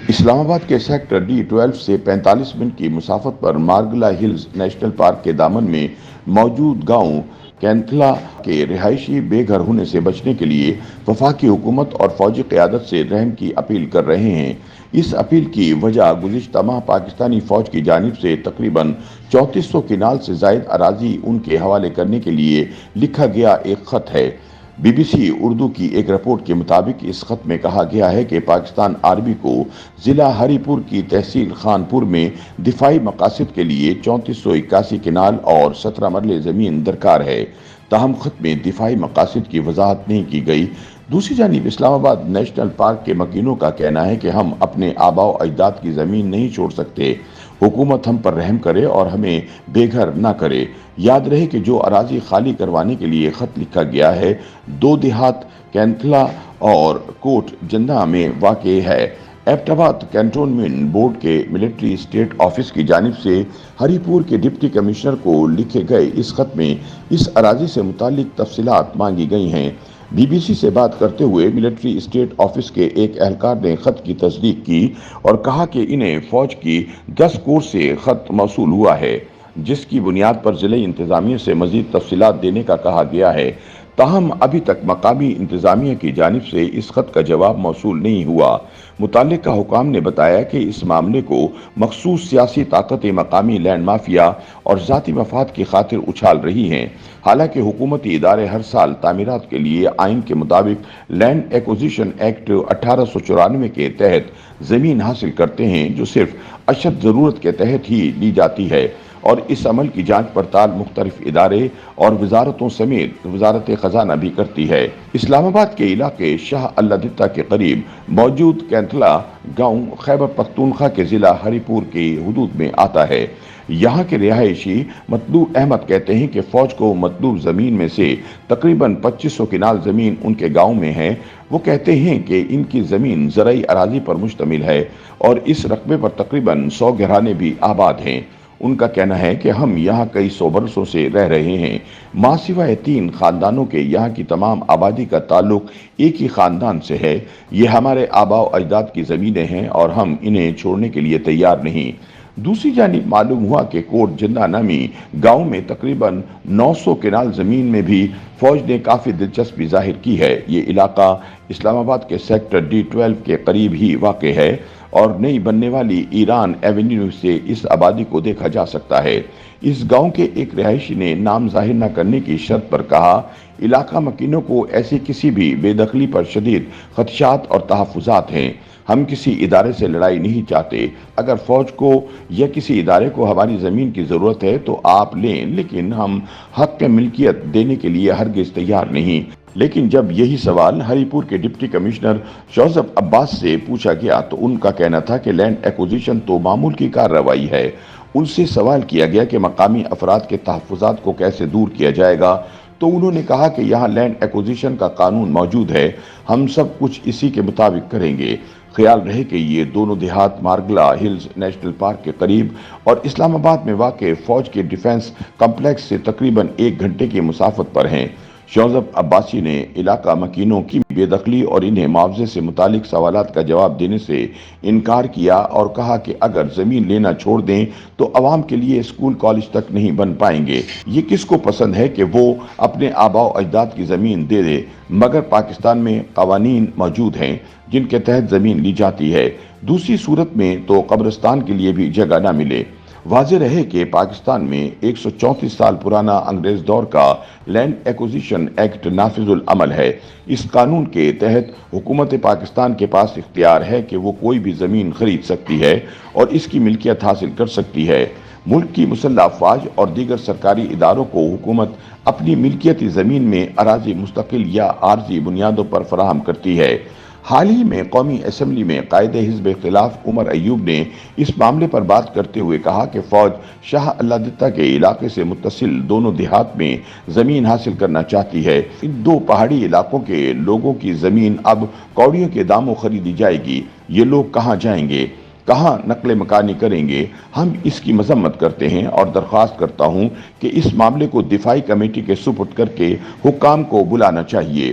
اسلام آباد کے sector D12 سے 45 منٹ کی مسافت پر مارگلا ہلز نیشنل پارک کے دامن میں موجود گاؤں کینتھلا کے رہائشی بے گھر ہونے سے بچنے کے لیے وفاقی حکومت اور فوجی قیادت سے رحم کی اپیل کر رہے ہیں۔ اس اپیل کی وجہ گزشتہ ماہ پاکستانی فوج کی جانب سے تقریباً 3400 کنال سے زائد اراضی ان کے حوالے کرنے کے لیے لکھا گیا ایک خط ہے۔ BBC اردو کی ایک رپورٹ کے مطابق اس خط میں کہا گیا ہے کہ پاکستان آرمی کو ضلع ہری پور کی تحصیل خان پور میں دفاعی مقاصد کے لیے 3481 کنال اور 17 مرلے زمین درکار ہے، تاہم خط میں دفاعی مقاصد کی وضاحت نہیں کی گئی۔ دوسری جانب اسلام آباد نیشنل پارک کے مکینوں کا کہنا ہے کہ ہم اپنے آباء و اجداد کی زمین نہیں چھوڑ سکتے، حکومت ہم پر رحم کرے اور ہمیں بے گھر نہ کرے۔ یاد رہے کہ جو اراضی خالی کروانے کے لیے خط لکھا گیا ہے دو دیہات کینتھلا اور کوٹ جندہ میں واقع ہے۔ ایبٹ آباد کینٹونمنٹ بورڈ کے ملٹری اسٹیٹ آفس کی جانب سے ہری پور کے ڈپٹی کمشنر کو لکھے گئے اس خط میں اس اراضی سے متعلق تفصیلات مانگی گئی ہیں۔ BBC سے بات کرتے ہوئے ملٹری اسٹیٹ آفس کے ایک اہلکار نے خط کی تصدیق کی اور کہا کہ انہیں فوج کی 10 کور سے خط موصول ہوا ہے، جس کی بنیاد پر ضلعی انتظامیہ سے مزید تفصیلات دینے کا کہا گیا ہے، تاہم ابھی تک مقامی انتظامیہ کی جانب سے اس خط کا جواب موصول نہیں ہوا۔ متعلقہ حکام نے بتایا کہ اس معاملے کو مخصوص سیاسی طاقتیں مقامی لینڈ مافیا اور ذاتی مفاد کی خاطر اچھال رہی ہیں، حالانکہ حکومتی ادارے ہر سال تعمیرات کے لیے آئین کے مطابق لینڈ ایکوزیشن ایکٹ 1894 کے تحت زمین حاصل کرتے ہیں، جو صرف اشد ضرورت کے تحت ہی لی جاتی ہے، اور اس عمل کی جانچ پڑتال مختلف ادارے اور وزارتوں سمیت وزارت خزانہ بھی کرتی ہے۔ اسلام آباد کے علاقے شاہ اللہ دتہ کے قریب موجود کینتھلا گاؤں خیبر پختونخوا کے ضلع ہری پور کی حدود میں آتا ہے۔ یہاں کے رہائشی مطلوب احمد کہتے ہیں کہ فوج کو مطلوب زمین میں سے تقریباً 2500 کنال زمین ان کے گاؤں میں ہے۔ وہ کہتے ہیں کہ ان کی زمین زرعی اراضی پر مشتمل ہے اور اس رقبے پر تقریباً 100 گھرانے بھی آباد ہیں۔ ان کا کہنا ہے کہ ہم یہاں کئی 100 برسوں سے رہ رہے ہیں، ماں سوائے 3 خاندانوں کے یہاں کی تمام آبادی کا تعلق ایک ہی خاندان سے ہے۔ یہ ہمارے آباء و اجداد کی زمینیں ہیں اور ہم انہیں چھوڑنے کے لیے تیار نہیں۔ دوسری جانب معلوم ہوا کہ کوٹ جندہ نامی گاؤں میں تقریباً 900 کنال زمین میں بھی فوج نے کافی دلچسپی ظاہر کی ہے۔ یہ علاقہ اسلام آباد کے سیکٹر D12 کے قریب ہی واقع ہے اور نئی بننے والی ایران ایونیو سے اس آبادی کو دیکھا جا سکتا ہے۔ اس گاؤں کے ایک رہائشی نے نام ظاہر نہ کرنے کی شرط پر کہا، علاقہ مکینوں کو ایسی کسی بھی بے دخلی پر شدید خدشات اور تحفظات ہیں۔ ہم کسی ادارے سے لڑائی نہیں چاہتے۔ اگر فوج کو یا کسی ادارے کو ہماری زمین کی ضرورت ہے تو آپ لیں، لیکن ہم حق ملکیت دینے کے لیے ہرگز تیار نہیں۔ لیکن جب یہی سوال ہری پور کے ڈپٹی کمشنر شوزب عباس سے پوچھا گیا تو ان کا کہنا تھا کہ لینڈ ایکوزیشن تو معمول کی کارروائی ہے۔ ان سے سوال کیا گیا کہ مقامی افراد کے تحفظات کو کیسے دور کیا جائے گا تو انہوں نے کہا کہ یہاں لینڈ ایکوزیشن کا قانون موجود ہے، ہم سب کچھ اسی کے مطابق کریں گے۔ خیال رہے کہ یہ دونوں دیہات مارگلا ہلز نیشنل پارک کے قریب اور اسلام آباد میں واقع فوج کے ڈیفنس کمپلیکس سے تقریباً 1 گھنٹے کی مسافت پر ہیں۔ شوزب عباسی نے علاقہ مکینوں کی بے دخلی اور انہیں معاوضے سے متعلق سوالات کا جواب دینے سے انکار کیا اور کہا کہ اگر زمین لینا چھوڑ دیں تو عوام کے لیے اسکول کالج تک نہیں بن پائیں گے۔ یہ کس کو پسند ہے کہ وہ اپنے آباء و اجداد کی زمین دے دے، مگر پاکستان میں قوانین موجود ہیں جن کے تحت زمین لی جاتی ہے، دوسری صورت میں تو قبرستان کے لیے بھی جگہ نہ ملے۔ واضح رہے کہ پاکستان میں 134 سال پرانا انگریز دور کا لینڈ ایکوزیشن ایکٹ نافذ العمل ہے۔ اس قانون کے تحت حکومت پاکستان کے پاس اختیار ہے کہ وہ کوئی بھی زمین خرید سکتی ہے اور اس کی ملکیت حاصل کر سکتی ہے۔ ملک کی مسلح افواج اور دیگر سرکاری اداروں کو حکومت اپنی ملکیتی زمین میں اراضی مستقل یا عارضی بنیادوں پر فراہم کرتی ہے۔ حال ہی میں قومی اسمبلی میں قائد حزب اختلاف عمر ایوب نے اس معاملے پر بات کرتے ہوئے کہا کہ فوج شاہ اللہ دتہ کے علاقے سے متصل دونوں دیہات میں زمین حاصل کرنا چاہتی ہے۔ ان 2 پہاڑی علاقوں کے لوگوں کی زمین اب کوڑیوں کے داموں خریدی جائے گی۔ یہ لوگ کہاں جائیں گے، کہاں نقل مکانی کریں گے؟ ہم اس کی مذمت کرتے ہیں اور درخواست کرتا ہوں کہ اس معاملے کو دفاعی کمیٹی کے سپرد کر کے حکام کو بلانا چاہیے۔